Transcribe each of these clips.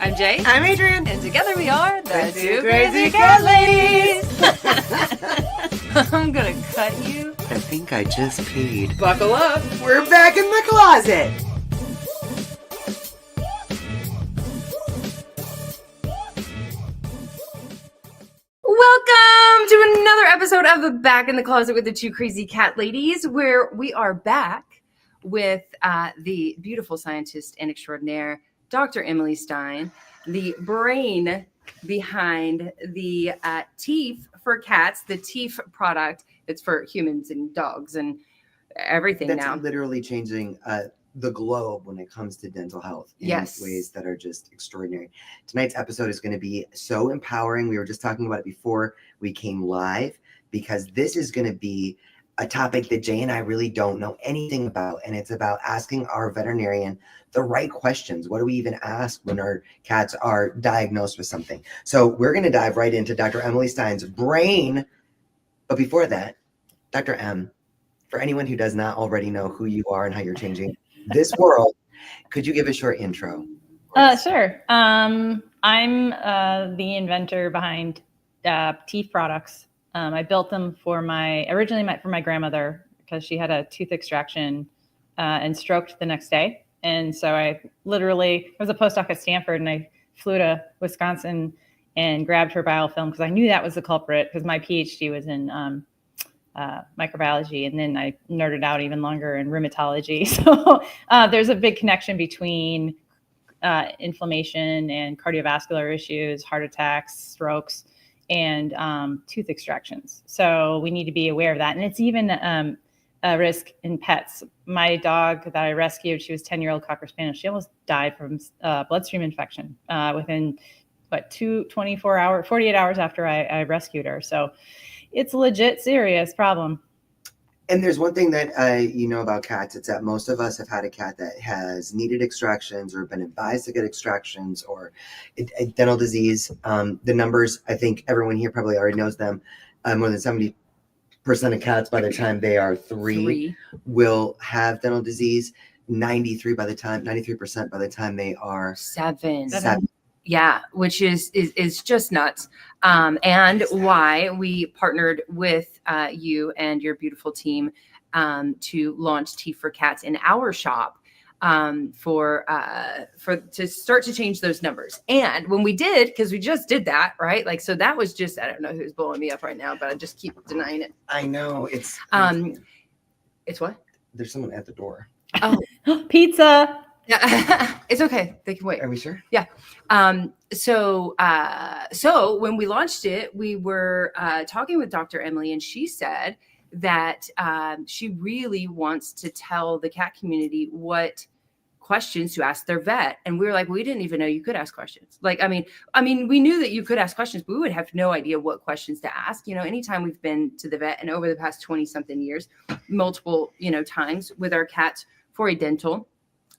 I'm Jay. I'm Adrian. And together we are the Two Crazy Cat Ladies. I'm gonna cut you. I think I just peed. Buckle up. We're back in the closet. Welcome to another episode of the Back in the Closet with the Two Crazy Cat Ladies, where we are back with the beautiful scientist and extraordinaire, Dr. Emily Stein, the brain behind the teeth for cats, the teeth product that's for humans and dogs and everything That's now. literally changing the globe when it comes to dental health in ways that are just extraordinary. Tonight's episode is going to be so empowering. We were just talking about it before we came live, because this is going to be a topic that Jay and I really don't know anything about. And it's about asking our veterinarian the right questions. What do we even ask when our cats are diagnosed with something? So we're going to dive right into Dr. Emily Stein's brain. But before that, Dr. M, for anyone who does not already know who you are and how you're changing this world, could you give a short intro? Sure. I'm the inventor behind teeth products. I built them originally for my grandmother, because she had a tooth extraction and stroked the next day. And so I was a postdoc at Stanford, and I flew to Wisconsin and grabbed her biofilm because I knew that was the culprit, because my PhD was in microbiology, and then I nerded out even longer in rheumatology. So there's a big connection between inflammation and cardiovascular issues, heart attacks, strokes, and tooth extractions. So we need to be aware of that. And it's even a risk in pets. My dog that I rescued, she was 10-year-old Cocker Spaniel. She almost died from bloodstream infection within 48 hours after I rescued her. So it's a legit serious problem. And there's one thing that you know about cats. It's that most of us have had a cat that has needed extractions or been advised to get extractions or a dental disease. The numbers, I think everyone here probably already knows them. More than 70% of cats by the time they are three will have dental disease. 93% by the time they are Seven. Yeah, which is just nuts. And why we partnered with you and your beautiful team to launch Teeth for Cats in our shop to start to change those numbers. And when we did, because we just did that, right? Like, so that was just, I don't know who's blowing me up right now, but I just keep denying it. I know it's what? There's someone at the door. Oh, pizza. Yeah, it's okay. They can wait. Are we sure? Yeah. So when we launched it, we were talking with Dr. Emily, and she said that she really wants to tell the cat community what questions to ask their vet. And we were like, we didn't even know you could ask questions. Like, I mean, we knew that you could ask questions, but we would have no idea what questions to ask. You know, anytime we've been to the vet, and over the past 20 something years, multiple, times with our cats for a dental,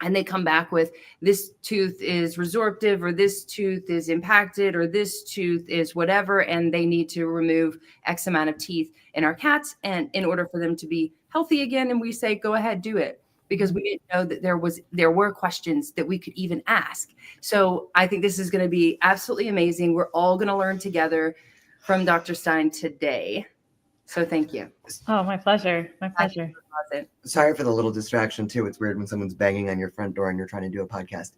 and they come back with, this tooth is resorptive, or this tooth is impacted, or this tooth is whatever, and they need to remove X amount of teeth in our cats, and in order for them to be healthy again. And we say, go ahead, do it, because we didn't know that there were questions that we could even ask. So I think this is going to be absolutely amazing. We're all going to learn together from Dr. Stein today. So thank you. Oh, my pleasure. My pleasure. Sorry for the little distraction too. It's weird when someone's banging on your front door and you're trying to do a podcast.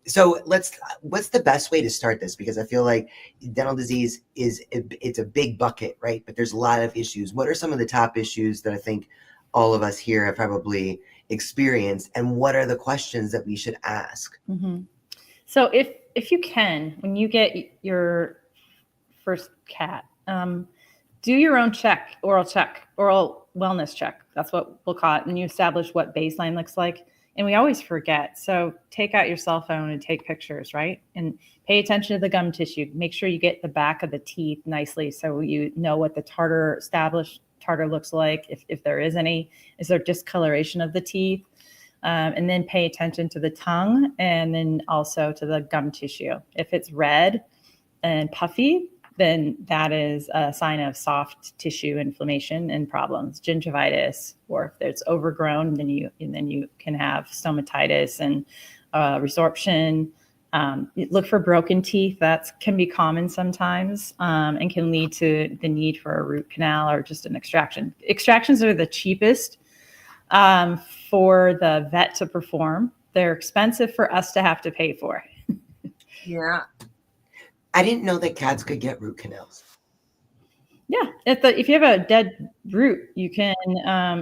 So what's the best way to start this? Because I feel like dental disease it's a big bucket, right? But there's a lot of issues. What are some of the top issues that I think all of us here have probably experienced, and what are the questions that we should ask? Mm-hmm. So if you can, when you get your first cat, do your own oral wellness check. That's what we'll call it. And you establish what baseline looks like. And we always forget. So take out your cell phone and take pictures, right? And pay attention to the gum tissue. Make sure you get the back of the teeth nicely, so you know what the established tartar looks like. If there is any, is there discoloration of the teeth? And then pay attention to the tongue, and then also to the gum tissue. If it's red and puffy, then that is a sign of soft tissue inflammation and problems, gingivitis. Or if it's overgrown, then you can have stomatitis and resorption, Look for broken teeth. That can be common sometimes and can lead to the need for a root canal or just an extraction. Extractions are the cheapest for the vet to perform. They're expensive for us to have to pay for. Yeah. I didn't know that cats could get root canals. Yeah. If you have a dead root, you can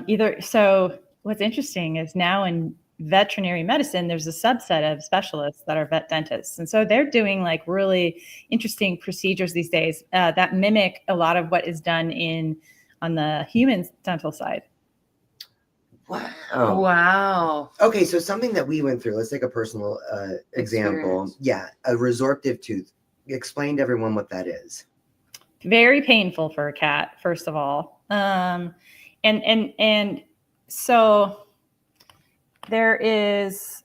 either. So what's interesting is now in veterinary medicine, there's a subset of specialists that are vet dentists. And so they're doing like really interesting procedures these days that mimic a lot of what is done on the human dental side. Wow. Wow. Okay, so something that we went through, let's take a personal example. Experience. Yeah, a resorptive tooth. Explain to everyone what that is. Very painful for a cat, first of all. And so there is,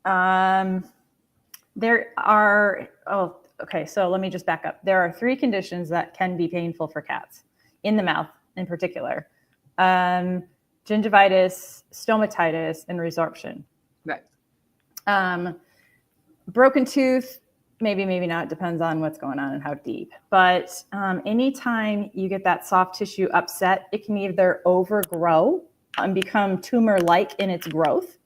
okay, so let me just back up. There are 3 conditions that can be painful for cats, in the mouth in particular. Gingivitis, stomatitis, and resorption. Right. Broken tooth, maybe not, depends on what's going on and how deep. But anytime you get that soft tissue upset, it can either overgrow and become tumor-like in its growth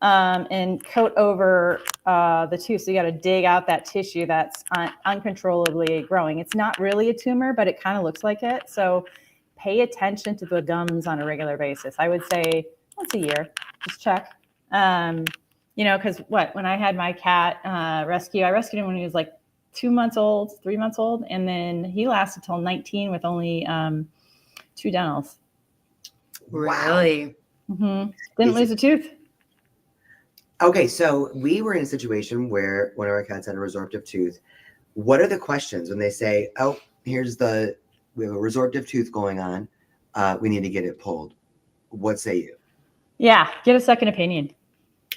and coat over the tooth. So you got to dig out that tissue that's uncontrollably growing. It's not really a tumor, but it kind of looks like it. So pay attention to the gums on a regular basis. I would say once a year, just check. Because when I had my cat rescue, I rescued him when he was like 2 months old, 3 months old. And then he lasted till 19 with only 2 dentals. Really? Mm-hmm. Didn't lose a tooth. Okay, so we were in a situation where one of our cats had a resorptive tooth. What are the questions when they say, oh, we have a resorptive tooth going on. We need to get it pulled. What say you? Yeah, get a second opinion.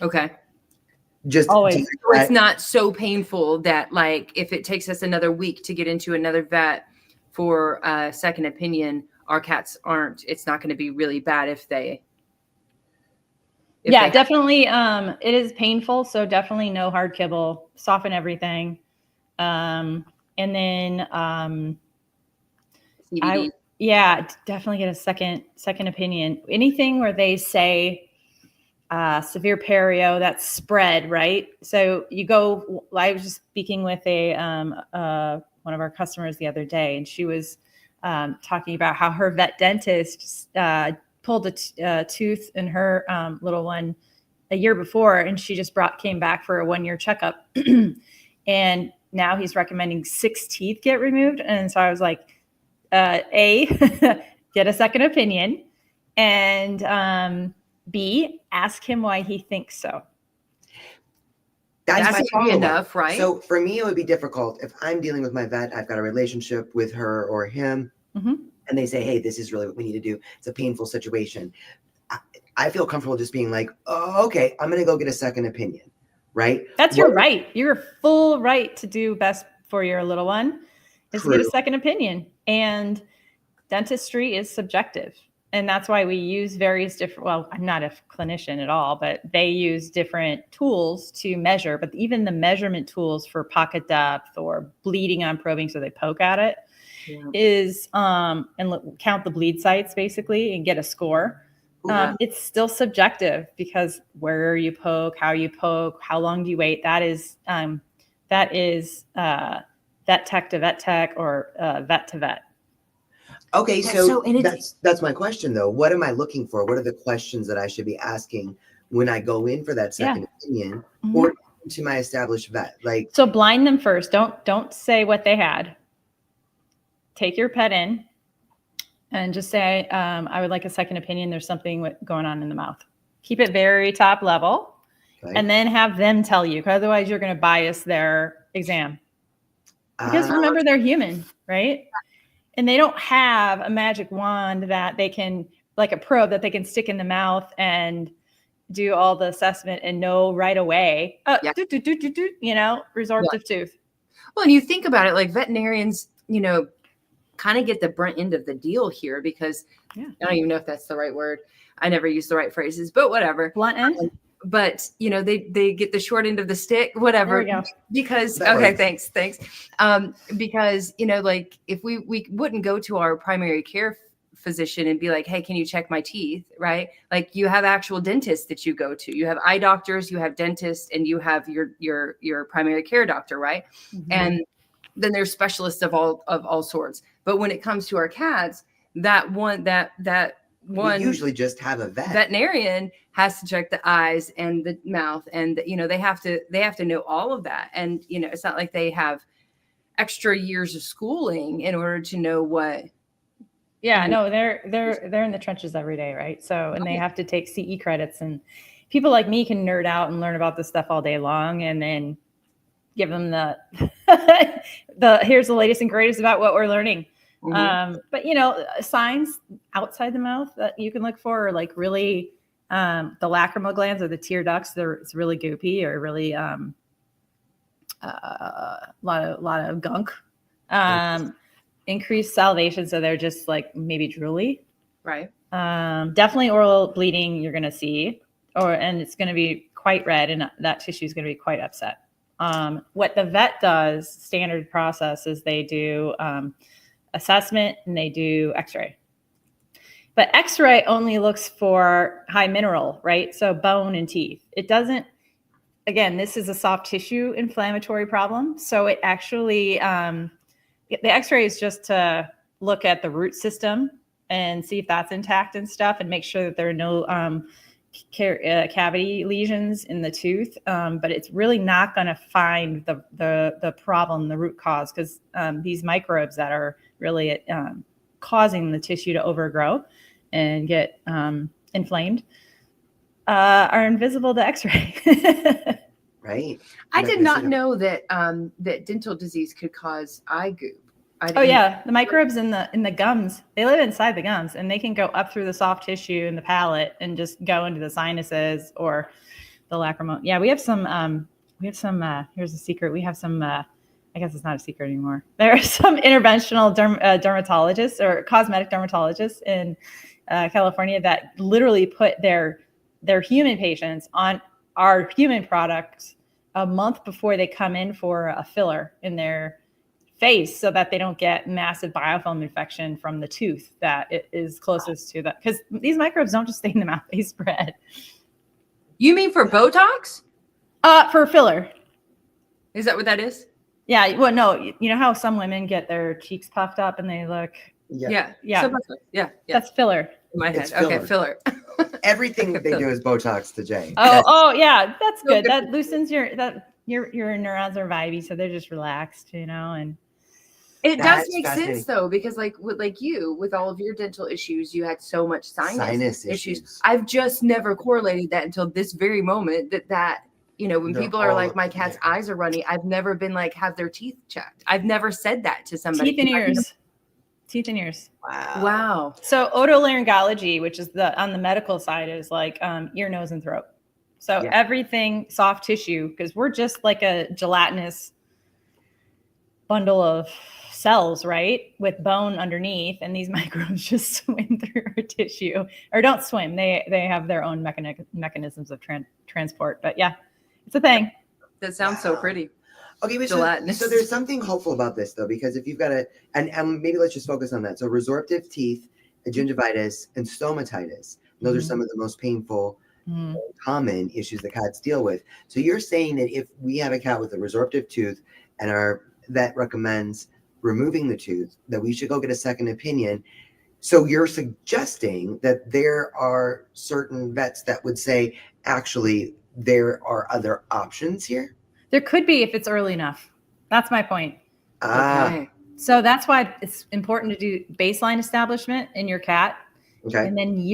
Okay. Just always. So it's not so painful that like if it takes us another week to get into another vet for a second opinion, our cats it's not going to be really bad if they. Definitely. It is painful. So definitely no hard kibble, soften everything. And then, CBD. Definitely get a second opinion. Anything where they say severe perio, that's spread, right? So I was just speaking with one of our customers the other day, and she was talking about how her vet dentist pulled a tooth in her little one a year before, and she just came back for a 1-year checkup. And now he's recommending 6 teeth get removed. And so I was like, A, get a second opinion, and B, ask him why he thinks so. That's my enough, right? So for me, it would be difficult if I'm dealing with my vet. I've got a relationship with her or him, and they say, hey, this is really what we need to do. It's a painful situation. I feel comfortable just being like, oh, okay, I'm going to go get a second opinion, right? That's your right. Your full right to do best for your little one is to get a second opinion. And dentistry is subjective. And that's why we use various different, well, I'm not a clinician at all, but they use different tools to measure. But even the measurement tools for pocket depth or bleeding on probing, so they poke at it, is, and count the bleed sites basically and get a score. It's still subjective because where you poke, how long do you wait? That is vet tech to vet tech or vet to vet. Okay, so that's my question though. What am I looking for? What are the questions that I should be asking when I go in for that second opinion or to my established vet? Like, so blind them first. Don't say what they had. Take your pet in and just say, I would like a second opinion. There's something going on in the mouth. Keep it very top level, and then have them tell you, because otherwise you're going to bias their exam. Because remember, they're human, right? And they don't have a magic wand that they can, like a probe that they can stick in the mouth and do all the assessment and know right away, resorptive tooth. Well, and you think about it, like veterinarians, kind of get the brunt end of the deal here because I don't even know if that's the right word. I never use the right phrases, but whatever. Blunt end? but they get the short end of the stick, whatever. There we go. Because That okay, works. thanks. Because like if we wouldn't go to our primary care physician and be like, hey, can you check my teeth, right? Like you have actual dentists that you go to, you have eye doctors, you have dentists, and you have your primary care doctor, right? Mm-hmm. And then there's specialists of all sorts. But when it comes to our cats, that one We usually just have a veterinarian has to check the eyes and the mouth, and they have to know all of that. And it's not like they have extra years of schooling in order to know what. Yeah, no, they're in the trenches every day, right? So, and they have to take CE credits, and people like me can nerd out and learn about this stuff all day long, and then give them the here's the latest and greatest about what we're learning. Mm-hmm. But signs outside the mouth that you can look for are like really the lacrimal glands or the tear ducts. It's really goopy or really a lot of gunk. Increased salivation, so they're just like maybe drooly. Right. Definitely oral bleeding you're going to see, and it's going to be quite red, and that tissue is going to be quite upset. What the vet does, standard process, is they do assessment and they do x-ray. But x-ray only looks for high mineral, right? So bone and teeth. It doesn't, again, this is a soft tissue inflammatory problem. So it actually, the x-ray is just to look at the root system and see if that's intact and stuff, and make sure that there are no cavity lesions in the tooth. But it's really not going to find the problem, the root cause, because these microbes that are really causing the tissue to overgrow and get inflamed are invisible to x-ray. Right. I did not know that that dental disease could cause eye goop. Oh yeah, the microbes in the gums, they live inside the gums, and they can go up through the soft tissue in the palate and just go into the sinuses or the lacrimal. Yeah, we have some. Here's a secret. We have some. I guess it's not a secret anymore. There are some interventional dermatologists or cosmetic dermatologists in California that literally put their human patients on our human products a month before they come in for a filler in their face, so that they don't get massive biofilm infection from the tooth that is closest to that. Because these microbes don't just stay in the mouth; they spread. You mean for Botox? For filler. Is that what that is? Yeah. Well, no. You know how some women get their cheeks puffed up and they look. Yeah. Yeah. Yeah. That's filler. In my head. It's filler. Okay, filler. Everything that they do is Botox to Jay. Oh, yeah. That's good. That loosens your neurons are vibey, so they're just relaxed, and. It does make sense though, because with you, with all of your dental issues, you had so much sinus issues. I've just never correlated that until this very moment that when people are like, my cat's eyes are runny, I've never been like, have their teeth checked. I've never said that to somebody. Teeth and ears. Wow. So otolaryngology, which is on the medical side, is like ear, nose, and throat. So everything soft tissue, because we're just like a gelatinous bundle of cells, right, with bone underneath, and these microbes just swim through our tissue, or don't swim. They have their own mechanisms of transport. But yeah, it's a thing. That sounds so pretty. Okay, so there's something hopeful about this though, because if you've got and maybe let's just focus on that. So resorptive teeth, gingivitis, and stomatitis. Those are some of the most painful, common issues that cats deal with. So you're saying that if we have a cat with a resorptive tooth and our vet recommends removing the tooth, that we should go get a second opinion. So you're suggesting that there are certain vets that would say, actually, there are other options here? There could be if it's early enough. That's my point. Okay. So that's why it's important to do baseline establishment in your cat. Okay. And then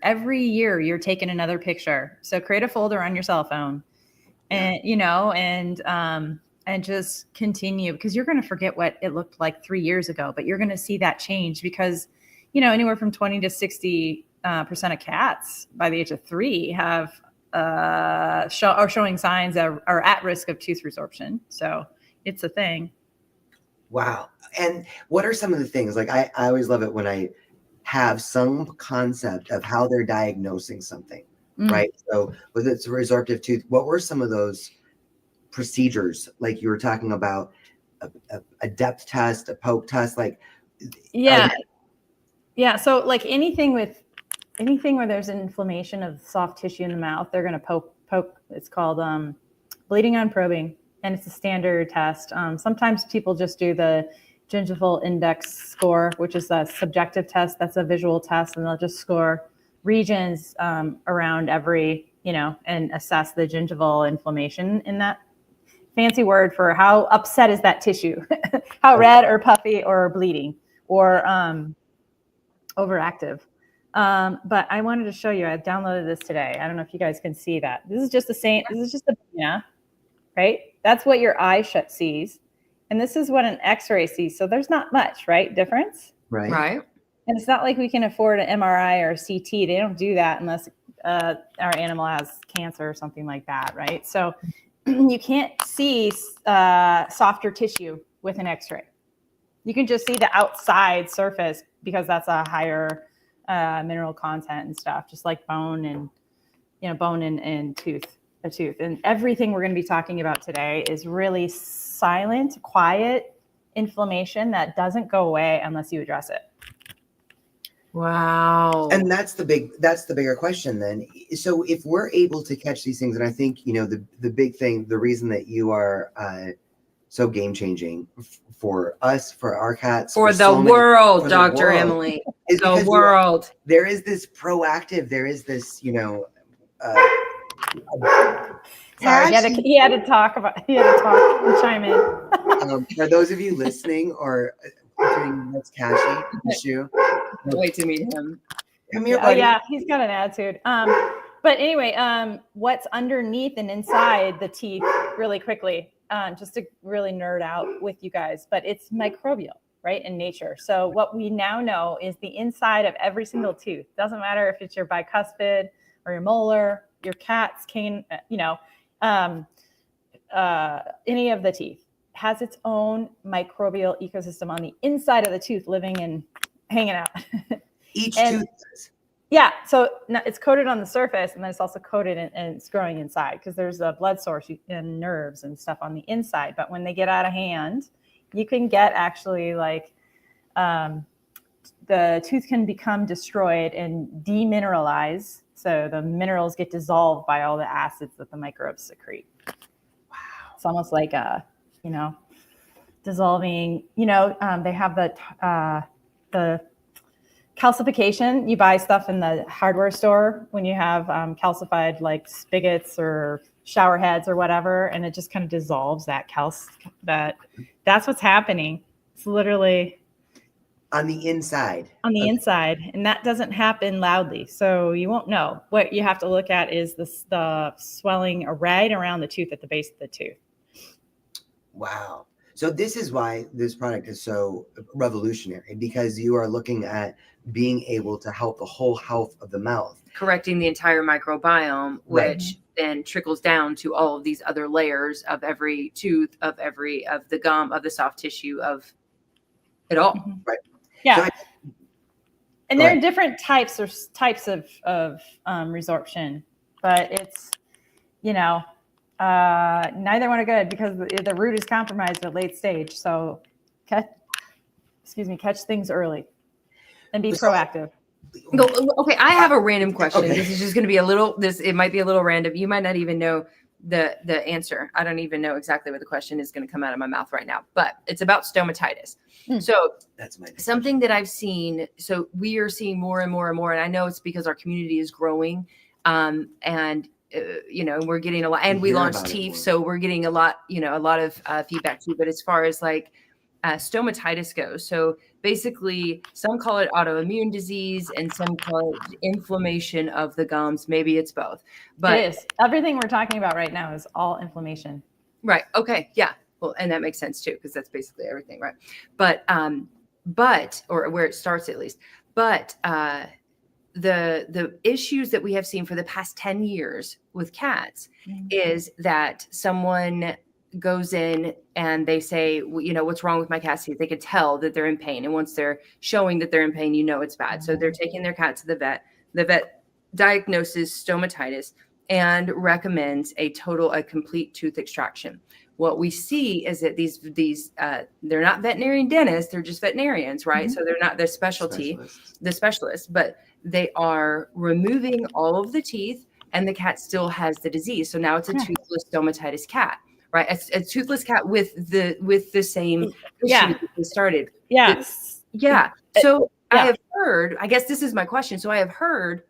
every year you're taking another picture. So create a folder on your cell phone and, and just continue, because you're going to forget what it looked like 3 years ago, but you're going to see that change because, anywhere from 20 to 60% of cats by the age of 3 have are showing signs that are at risk of tooth resorption. So it's a thing. Wow. And what are some of the things? Like I always love it when I have some concept of how they're diagnosing something, right? So with its resorptive tooth, what were some of those procedures, like you were talking about, a depth test, a poke test, like Yeah. So like anything where there's an inflammation of soft tissue in the mouth, they're going to poke. It's called bleeding on probing, and it's a standard test. Sometimes people just do the gingival index score, which is a subjective test. That's a visual test, and they'll just score regions around every, and assess the gingival inflammation in that. Fancy word for how upset is that tissue, how red or puffy or bleeding or overactive. But I wanted to show you, I downloaded this today. I don't know if you guys can see that. This is just right? That's what your eye sees. And this is what an x-ray sees. So there's not much, right? Difference. Right. And it's not like we can afford an MRI or CT. They don't do that unless our animal has cancer or something like that, right? So you can't see softer tissue with an x-ray. You can just see the outside surface because that's a higher mineral content and stuff, just like bone and tooth. And everything we're going to be talking about today is really silent, quiet inflammation that doesn't go away unless you address it. Wow. And that's the bigger question then. So if we're able to catch these things, and I think, the big thing, the reason that you are so game changing for us, for our cats, for the world, Dr. Emily, the world. There is this proactive, there is this, sorry, he had to talk and chime in. For those of you listening or doing this Cashy issue, wait to meet him. Come here, buddy. Yeah, he's got an attitude. But anyway, what's underneath and inside the teeth, really quickly, just to really nerd out with you guys, but it's microbial, right, in nature. So what we now know is the inside of every single tooth. Doesn't matter if it's your bicuspid or your molar, your cat's cane, any of the teeth has its own microbial ecosystem on the inside of the tooth, living and hanging out. Each tooth does. Yeah, so it's coated on the surface, and then it's also coated and it's growing inside because there's a blood source and nerves and stuff on the inside. But when they get out of hand, you can get actually like the tooth can become destroyed and demineralize. So the minerals get dissolved by all the acids that the microbes secrete. Wow. It's almost like dissolving, they have the calcification. You buy stuff in the hardware store when you have calcified like spigots or shower heads or whatever, and it just kind of dissolves that that's what's happening. It's literally on the inside. Inside, and that doesn't happen loudly, so you won't know. What you have to look at is the swelling right around the tooth, at the base of the tooth. Wow. So this is why this product is so revolutionary, because you are looking at being able to help the whole health of the mouth. Correcting the entire microbiome, which then trickles down to all of these other layers of every tooth, of the gum, of the soft tissue, of it all. Mm-hmm. Right. Yeah. So and there are different types of resorption, but it's, neither one are good because the root is compromised at late stage. So catch things early and be proactive. Okay, I have a random question. Okay. This is just going to be it might be a little random. You might not even know the answer. I don't even know exactly what the question is going to come out of my mouth right now, but it's about stomatitis. So that's something that I've seen. So we are seeing more and more and more, and I know it's because our community is growing, and we're getting a lot, and we launched TEEF, so we're getting a lot of feedback too. But as far as like stomatitis goes, so basically some call it autoimmune disease and some call it inflammation of the gums. Maybe it's both, but it is. Everything we're talking about right now is all inflammation. Right. Okay. Yeah. Well, and that makes sense too, because that's basically everything, right? But or where it starts at least. But the issues that we have seen for the past 10 years with cats is that someone goes in and they say, what's wrong with my cat's teeth? They can tell that they're in pain. And once they're showing that they're in pain, it's bad. So they're taking their cat to the vet. The vet diagnoses stomatitis and recommends a complete tooth extraction. What we see is that these they're not veterinarian dentists, they're just veterinarians, right? So they're not their specialty, the specialists, but they are removing all of the teeth and the cat still has the disease. So now it's a toothless stomatitis cat, right? A toothless cat with the same issue that we started. Yes. So I have heard, I guess this is my question. So I have heard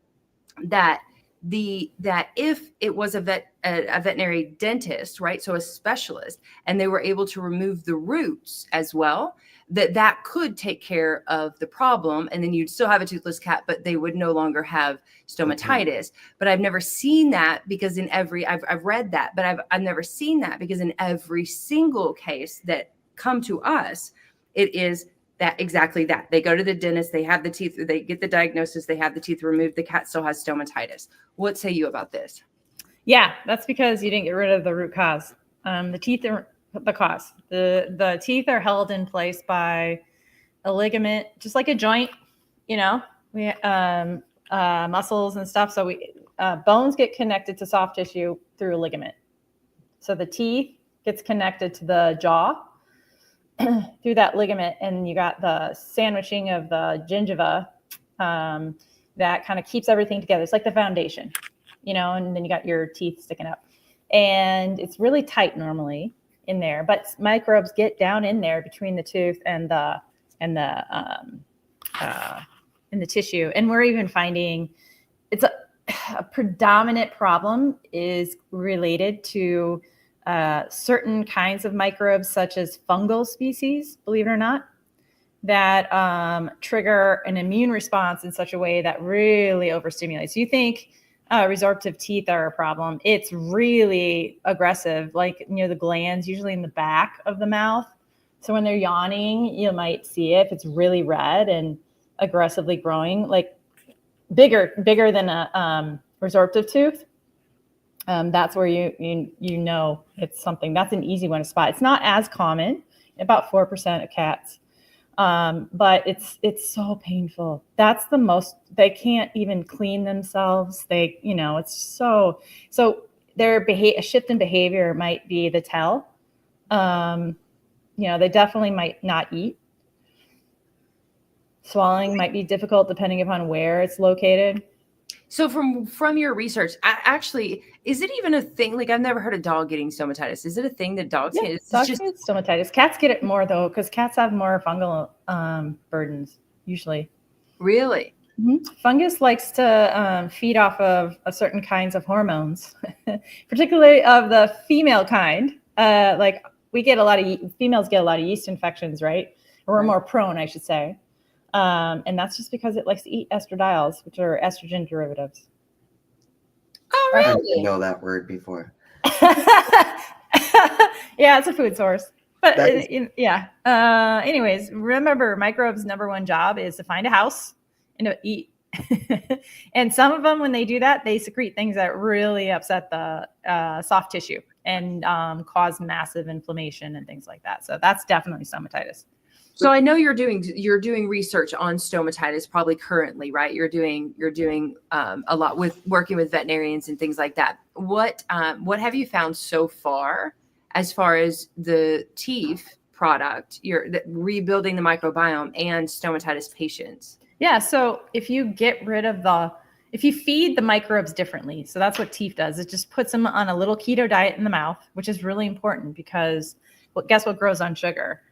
that if it was a veterinary dentist, right, so a specialist, and they were able to remove the roots as well, that could take care of the problem, and then you'd still have a toothless cat, but they would no longer have stomatitis. But I've never seen that because I've read that, but I've never seen that because in every single case that come to us, it is exactly that. They go to the dentist, they have the teeth, they get the diagnosis, they have the teeth removed, the cat still has stomatitis. What say you about this? Yeah, that's because you didn't get rid of the root cause. The teeth are the cause. The teeth are held in place by a ligament, just like a joint, we muscles and stuff. So bones get connected to soft tissue through a ligament. So the teeth gets connected to the jaw through that ligament, and you got the sandwiching of the gingiva that kind of keeps everything together. It's like the foundation, and then you got your teeth sticking up, and it's really tight normally in there, but microbes get down in there between the tooth and the tissue. And we're even finding it's a predominant problem is related to certain kinds of microbes, such as fungal species, believe it or not, that trigger an immune response in such a way that really overstimulates. You think resorptive teeth are a problem. It's really aggressive, like near the glands, usually in the back of the mouth. So when they're yawning, you might see it if it's really red and aggressively growing, like bigger than a resorptive tooth. That's where you know it's something. That's an easy one to spot. It's not as common, about 4% of cats, but it's so painful. That's the most. They can't even clean themselves. It's so their a shift in behavior might be the tell. They definitely might not eat. Swallowing might be difficult depending upon where it's located. So from your research, actually, is it even a thing? Like, I've never heard a dog getting stomatitis. Is it a thing that dogs get? Dogs get stomatitis. Cats get it more, though, because cats have more fungal burdens, usually. Really? Mm-hmm. Fungus likes to feed off of certain kinds of hormones, particularly of the female kind. Like, females get a lot of yeast infections, right? Or we're more prone, I should say. And that's just because it likes to eat estradiols, which are estrogen derivatives. Oh, really? I didn't know that word before. Yeah, it's a food source. But anyways, remember, microbes' number one job is to find a house and to eat. And some of them, when they do that, they secrete things that really upset the soft tissue and cause massive inflammation and things like that. So that's definitely stomatitis. So I know you're doing research on stomatitis probably currently, right? You're doing a lot with working with veterinarians and things like that. What have you found so far as the teeth product, rebuilding the microbiome and stomatitis patients? Yeah. So if you if you feed the microbes differently, so that's what teeth does. It just puts them on a little keto diet in the mouth, which is really important because guess what grows on sugar?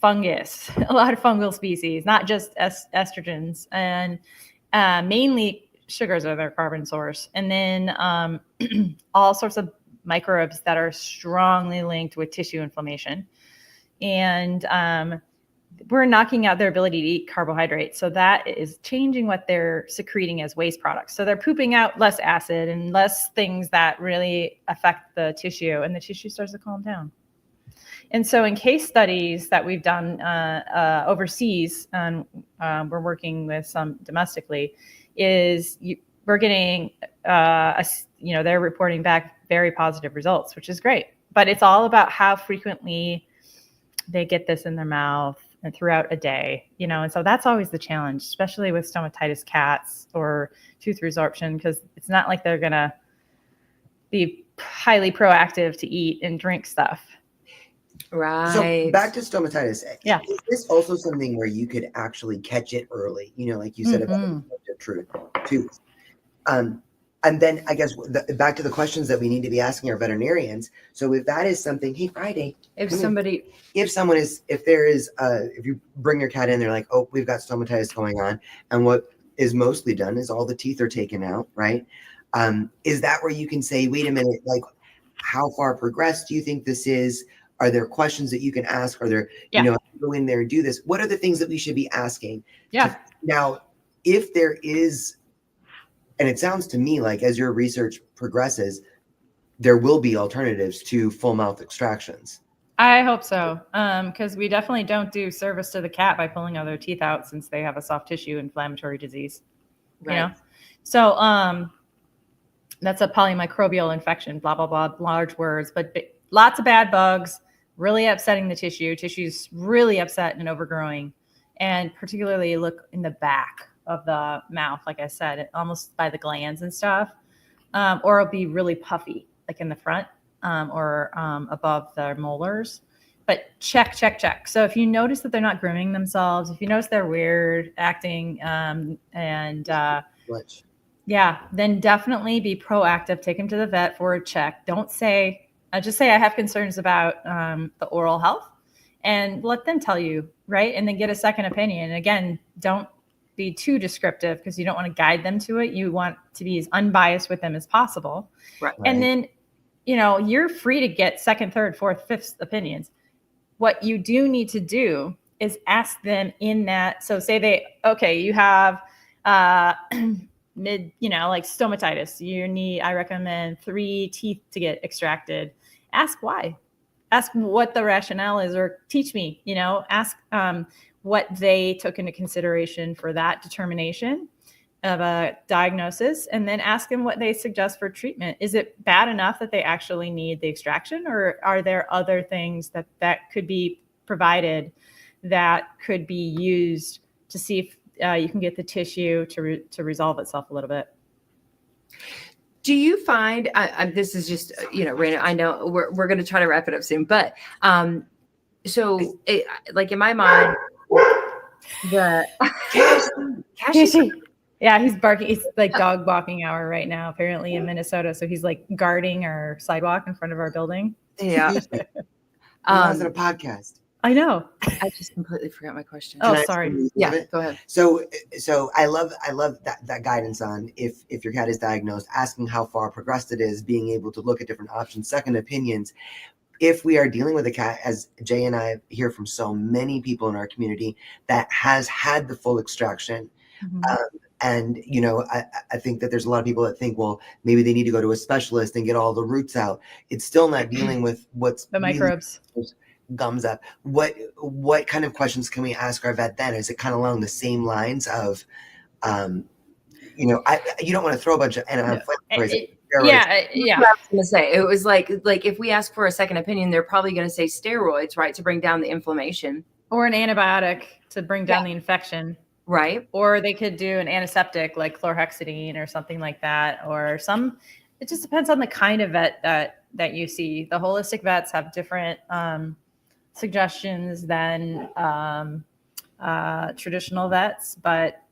Fungus, a lot of fungal species, not just estrogens, and mainly sugars are their carbon source. And then all sorts of microbes that are strongly linked with tissue inflammation. And we're knocking out their ability to eat carbohydrates. So that is changing what they're secreting as waste products. So they're pooping out less acid and less things that really affect the tissue, and the tissue starts to calm down. And so in case studies that we've done overseas, and we're working with some domestically, we're getting, they're reporting back very positive results, which is great. But it's all about how frequently they get this in their mouth, and throughout a day, and so that's always the challenge, especially with stomatitis cats or tooth resorption, because it's not like they're going to be highly proactive to eat and drink stuff. Right. So back to stomatitis. Yeah. Is this also something where you could actually catch it early? Like you said about the truth. And then I guess back to the questions that we need to be asking our veterinarians. So if that is something, hey, Friday, if you bring your cat in, they're like, oh, we've got stomatitis going on. And what is mostly done is all the teeth are taken out, right? Is that where you can say, wait a minute, like how far progressed do you think this is? Are there questions that you can ask? Are there, go in there and do this? What are the things that we should be asking? Yeah. Now, if there is, and it sounds to me like as your research progresses, there will be alternatives to full mouth extractions. I hope so, because we definitely don't do service to the cat by pulling all their teeth out since they have a soft tissue inflammatory disease. Right. So that's a polymicrobial infection, blah, blah, blah, large words, but lots of bad bugs, really upsetting the tissue. Tissue's really upset and overgrowing, and particularly look in the back of the mouth, like I said, almost by the glands and stuff, or it'll be really puffy, like in the front or above the molars. But check. So if you notice that they're not grooming themselves, if you notice they're weird acting, then definitely be proactive. Take them to the vet for a check. Don't say, just say I have concerns about the oral health, and let them tell you, right? And then get a second opinion. And again, don't be too descriptive because you don't want to guide them to it. You want to be as unbiased with them as possible. Right. And then, you're free to get second, third, fourth, fifth opinions. What you do need to do is ask them in that. So say you have like stomatitis. I recommend 3 teeth to get extracted. Ask why. Ask what the rationale is, or teach me, ask what they took into consideration for that determination of a diagnosis, and then ask them what they suggest for treatment. Is it bad enough that they actually need the extraction, or are there other things that could be provided that could be used to see if you can get the tissue to resolve itself a little bit? Do you find, this is just, random, I know we're going to try to wrap it up soon, but like in my mind, Cashy. Yeah, he's barking. It's like dog barking hour right now, apparently in Minnesota. So he's like guarding our sidewalk in front of our building. Yeah. It wasn't a podcast. I know. I just completely forgot my question. Oh, sorry. Yeah, go ahead. So I love that guidance on if your cat is diagnosed, asking how far progressed it is, being able to look at different options, second opinions. If we are dealing with a cat, as Jay and I hear from so many people in our community that has had the full extraction, and I think that there's a lot of people that think, well, maybe they need to go to a specialist and get all the roots out. It's still not dealing with what's the microbes. Gums up. What kind of questions can we ask our vet then? Is it kind of along the same lines of, you don't want to throw a bunch of anti-inflammatories. Yeah. I was going to say, it was like if we ask for a second opinion, they're probably going to say steroids, right, to bring down the inflammation, or an antibiotic to bring down the infection, right? Or they could do an antiseptic like chlorhexidine or something like that, or it just depends on the kind of vet that you see. The holistic vets have different suggestions than traditional vets, but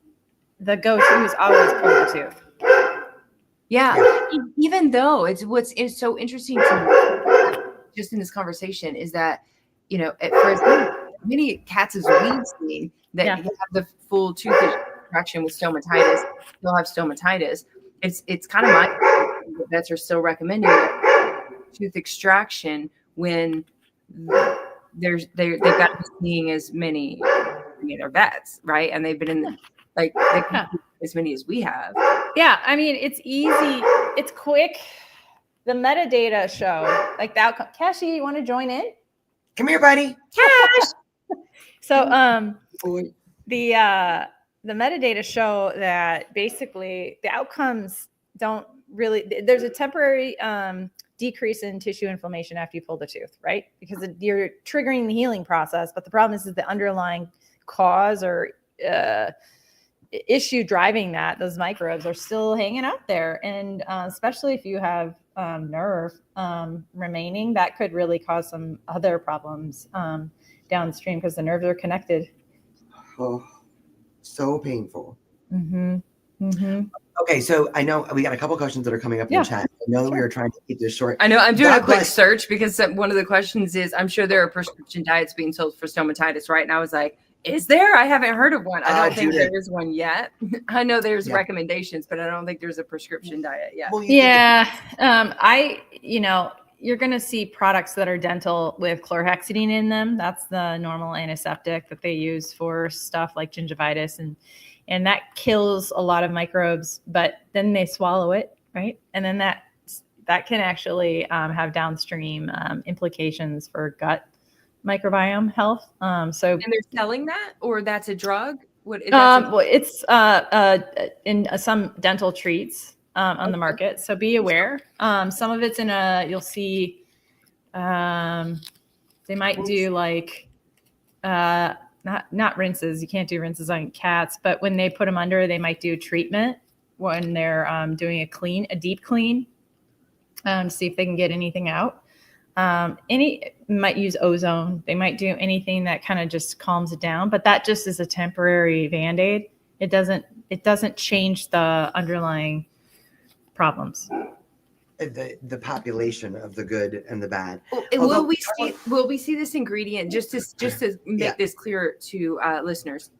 the go-to is always pull the tooth. Yeah. Even though it's so interesting to me, just in this conversation, is that, for as many cats as we've seen that have the full tooth extraction with stomatitis, they'll have stomatitis. It's kind of my vets are still recommending tooth extraction when they've got to be seeing as many other vets, right? And they've been in as many as we have. Yeah, I mean, it's easy, it's quick. The metadata show, like the outcome. Cashy, you want to join in? Come here, buddy. Cash. So, the metadata show that basically the outcomes don't really. There's a temporary decrease in tissue inflammation after you pull the tooth, right? Because you're triggering the healing process. But the problem is the underlying cause or issue driving those microbes are still hanging out there. And especially if you have nerve remaining, that could really cause some other problems downstream because the nerves are connected. Oh, so painful. Mm-hmm. Mm-hmm. Okay, so I know we got a couple questions that are coming up in the chat. I know that we were trying to keep this short. I know I'm doing God a quick bless- search because one of the questions is, I'm sure there are prescription diets being sold for stomatitis, right? And I was like, is there? I haven't heard of one. I don't think Judith. there is one yet. I know there's Yeah. recommendations, but I don't think there's a prescription diet yet. Well, you Yeah. You're going to see products that are dental with chlorhexidine in them. That's the normal antiseptic that they use for stuff like gingivitis. And that kills a lot of microbes, but then they swallow it, right? And then that can actually have downstream implications for gut microbiome health. And they're selling that, or that's a drug? It's in some dental treats on the market. So be aware. Some of it's you'll see, they might do like, not rinses. You can't do rinses on cats, but when they put them under, they might do treatment when they're doing a deep clean, to see if they can get anything out. Might use ozone. They might do anything that kind of just calms it down, but that just is a temporary Band-Aid. It doesn't change the underlying problems. the population of the good and the bad. Will we see this ingredient, just to make this clear to listeners?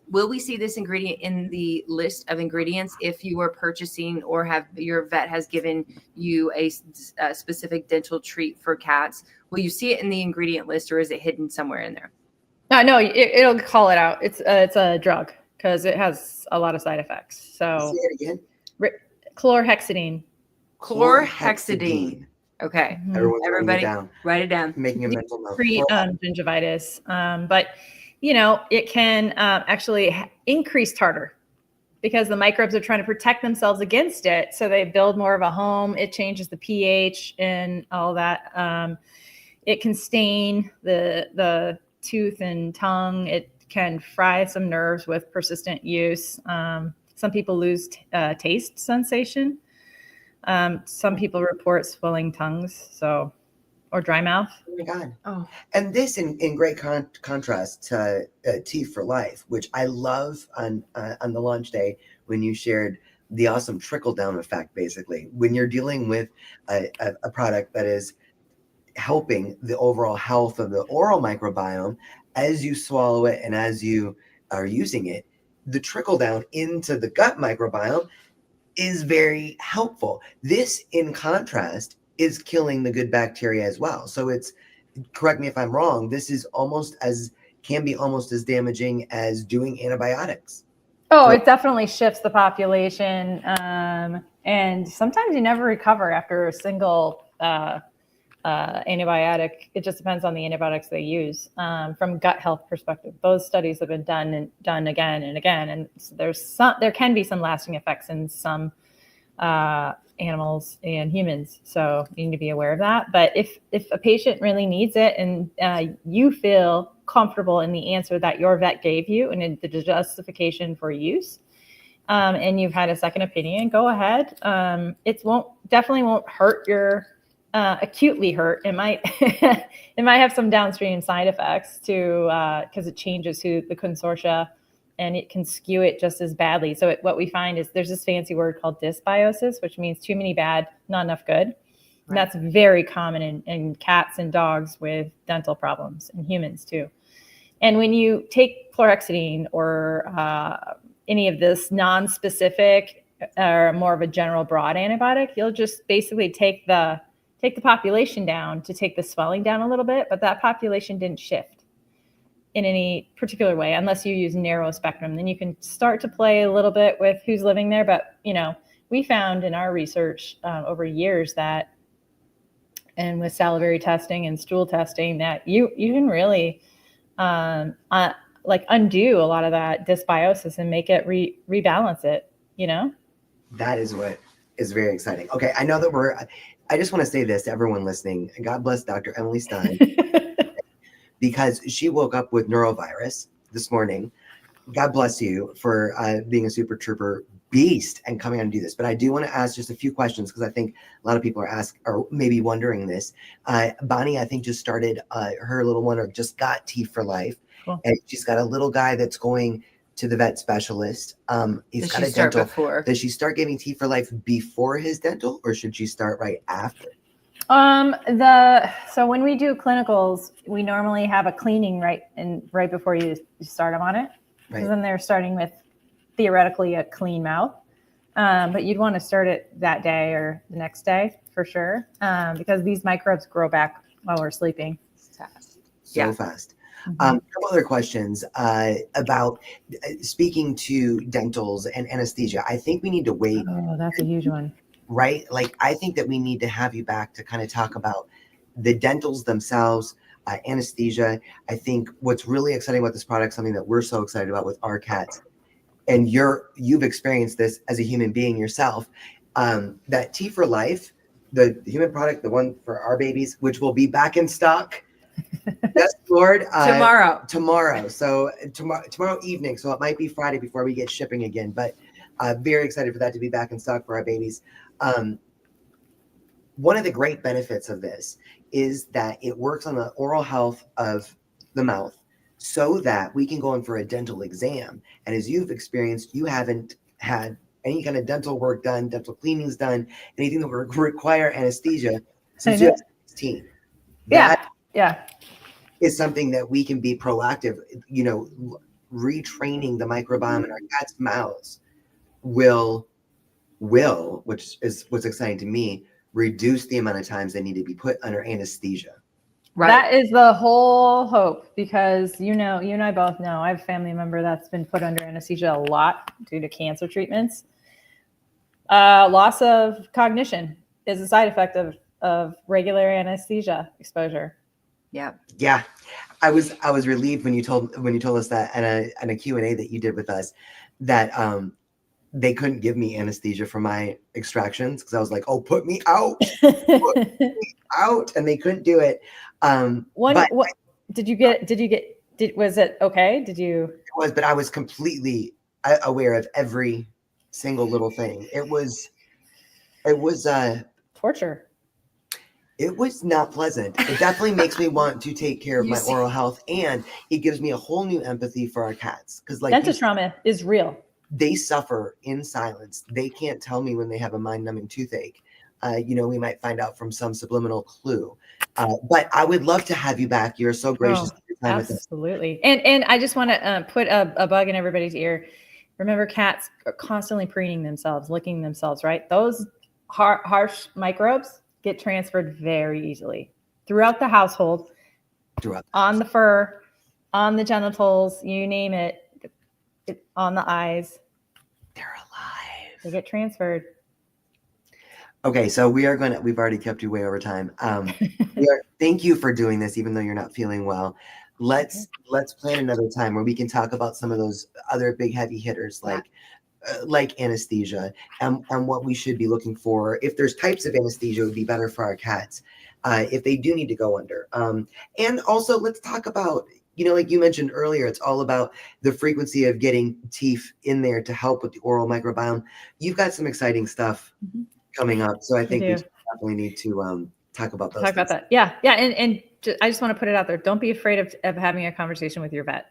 Will we see this ingredient in the list of ingredients if you are purchasing or have your vet has given you a specific dental treat for cats? Will you see it in the ingredient list, or is it hidden somewhere in there? No, it'll call it out. It's a drug because it has a lot of side effects. So say it again. Chlorhexidine. Chlorhexidine. Okay. Everybody write it down. Making a mental note. Treat gingivitis, but it can actually increase tartar because the microbes are trying to protect themselves against it. So they build more of a home. It changes the pH and all that. It can stain the tooth and tongue. It can fry some nerves with persistent use. Some people lose taste sensation. Some people report swelling tongues, or dry mouth. Oh my God. Oh. And this in great contrast to Teeth for Life, which I love on the launch day when you shared the awesome trickle down effect, basically, when you're dealing with a product that is helping the overall health of the oral microbiome as you swallow it and as you are using it, the trickle down into the gut microbiome is very helpful. This, in contrast, is killing the good bacteria as well. So it's, correct me if I'm wrong, this is can be almost as damaging as doing antibiotics. Oh, it definitely shifts the population. And sometimes you never recover after a single antibiotic. It just depends on the antibiotics they use. From gut health perspective, those studies have been done again and again. And there can be some lasting effects in some animals and humans. So you need to be aware of that. But if a patient really needs it and you feel comfortable in the answer that your vet gave you and in the justification for use, and you've had a second opinion, go ahead. It definitely won't hurt your acutely hurt. It might it might have some downstream side effects too, because it changes the consortia, and it can skew it just as badly. So what we find is there's this fancy word called dysbiosis, which means too many bad, not enough good. Right. And that's very common in cats and dogs with dental problems, and humans too. And when you take chlorhexidine or any of this non-specific or more of a general broad antibiotic, you'll just basically take the population down to take the swelling down a little bit, but that population didn't shift in any particular way unless you use narrow spectrum. Then you can start to play a little bit with who's living there. But, we found in our research over years that, and with salivary testing and stool testing, that you can really undo a lot of that dysbiosis and make it rebalance it, That is what is very exciting. Okay, I know that I just want to say this to everyone listening, and God bless Dr. Emily Stein, because she woke up with norovirus this morning. God bless you for being a super trooper beast and coming on to do this. But I do want to ask just a few questions because I think a lot of people are maybe wondering this. Bonnie, I think, just started her little one, or just got Teeth for Life. Cool. And she's got a little guy that's going to the vet specialist. He's got a start dental. before? Does she start giving Teeth for Life before his dental, or should she start right after? So when we do clinicals, we normally have a cleaning right before you start them on it. Right. Because then they're starting with theoretically a clean mouth. But you'd want to start it that day or the next day for sure. Because these microbes grow back while we're sleeping. Fast. So fast. A couple other questions about speaking to dentals and anesthesia. I think we need to wait. Oh, that's a huge one. Right? Like, I think that we need to have you back to kind of talk about the dentals themselves, anesthesia. I think what's really exciting about this product, something that we're so excited about with our cats, and you've experienced this as a human being yourself, that Teeth for Life, the human product, the one for our babies, which will be back in stock. Yes, Lord. Tomorrow. So tomorrow evening. So it might be Friday before we get shipping again, but very excited for that to be back in stock for our babies. One of the great benefits of this is that it works on the oral health of the mouth so that we can go in for a dental exam. And as you've experienced, you haven't had any kind of dental work done, dental cleanings done, anything that would require anesthesia since you have 16. That is something that we can be proactive, retraining the microbiome in our cats' mouths will, which is what's exciting to me, reduce the amount of times they need to be put under anesthesia. Right. That is the whole hope, because you and I both know I have a family member that's been put under anesthesia a lot due to cancer treatments. Loss of cognition is a side effect of regular anesthesia exposure. Yeah. I was relieved when you told us that in a Q&A that you did with us that they couldn't give me anesthesia for my extractions because I was like, "Oh, put me out." Put me out, and they couldn't do it. What did you get? Was it okay? It was, but I was completely aware of every single little thing. It was torture. It was not pleasant. It definitely makes me want to take care of my oral health, and it gives me a whole new empathy for our cats. Because dentist trauma is real. They suffer in silence. They can't tell me when they have a mind-numbing toothache. We might find out from some subliminal clue. But I would love to have you back. You're so gracious for your time with us. Absolutely. And I just want to put a bug in everybody's ear. Remember, cats are constantly preening themselves, licking themselves, right? Those harsh microbes get transferred very easily throughout the household, on the fur, on the genitals, you name it, on the eyes. They're alive. They get transferred. Okay, so we've already kept you way over time. Thank you for doing this, even though you're not feeling well. Let's plan another time where we can talk about some of those other big heavy hitters like anesthesia and what we should be looking for. If there's types of anesthesia, it would be better for our cats if they do need to go under. And also let's talk about, like you mentioned earlier, it's all about the frequency of getting teeth in there to help with the oral microbiome. You've got some exciting stuff coming up. So I think we definitely need to talk about those. Talk about that. Yeah. And I just want to put it out there. Don't be afraid of having a conversation with your vet.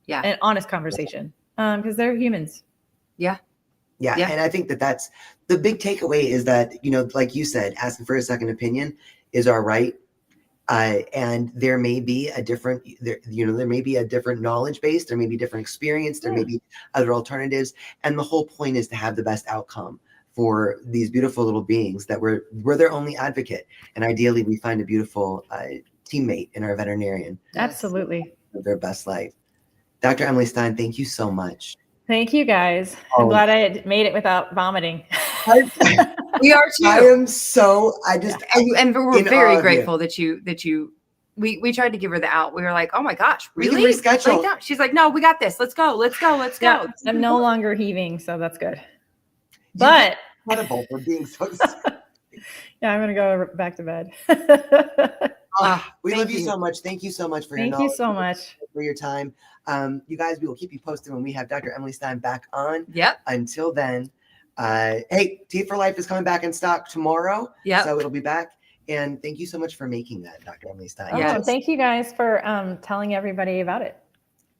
Yeah. An honest conversation. Because they're humans. Yeah. And I think that's the big takeaway is that, like you said, asking for a second opinion is our right. And there may be a different knowledge base, there may be different experience, there may be other alternatives. And the whole point is to have the best outcome for these beautiful little beings that we're their only advocate. And ideally we find a beautiful teammate in our veterinarian. Absolutely. Their best life. Dr. Emily Stein, thank you so much. Thank you guys. I'm glad I made it without vomiting. We are too. And we're very grateful that you we tried to give her the out. We were like, oh my gosh, really? We can reschedule. Like, no. She's like, no, we got this. Let's go. Yeah, I'm no longer heaving, so that's good. But incredible for being so Yeah, I'm gonna go back to bed. We thank love you you. so much. Thank you so much for your Thank you knowledge, so much. for your time. You guys, we will keep you posted when we have Dr. Emily Stein back on. Yep. Until then, hey, Teeth for Life is coming back in stock tomorrow. Yep. So it'll be back. And thank you so much for making that, Dr. Emily Stein. Oh, Yes. thank you guys for telling everybody about it.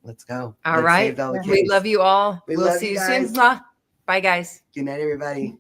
Let's go. All Let's right. save all the We kids. love you all. We We'll love see you you soon. guys. Mwah. Bye, guys. Good night, everybody.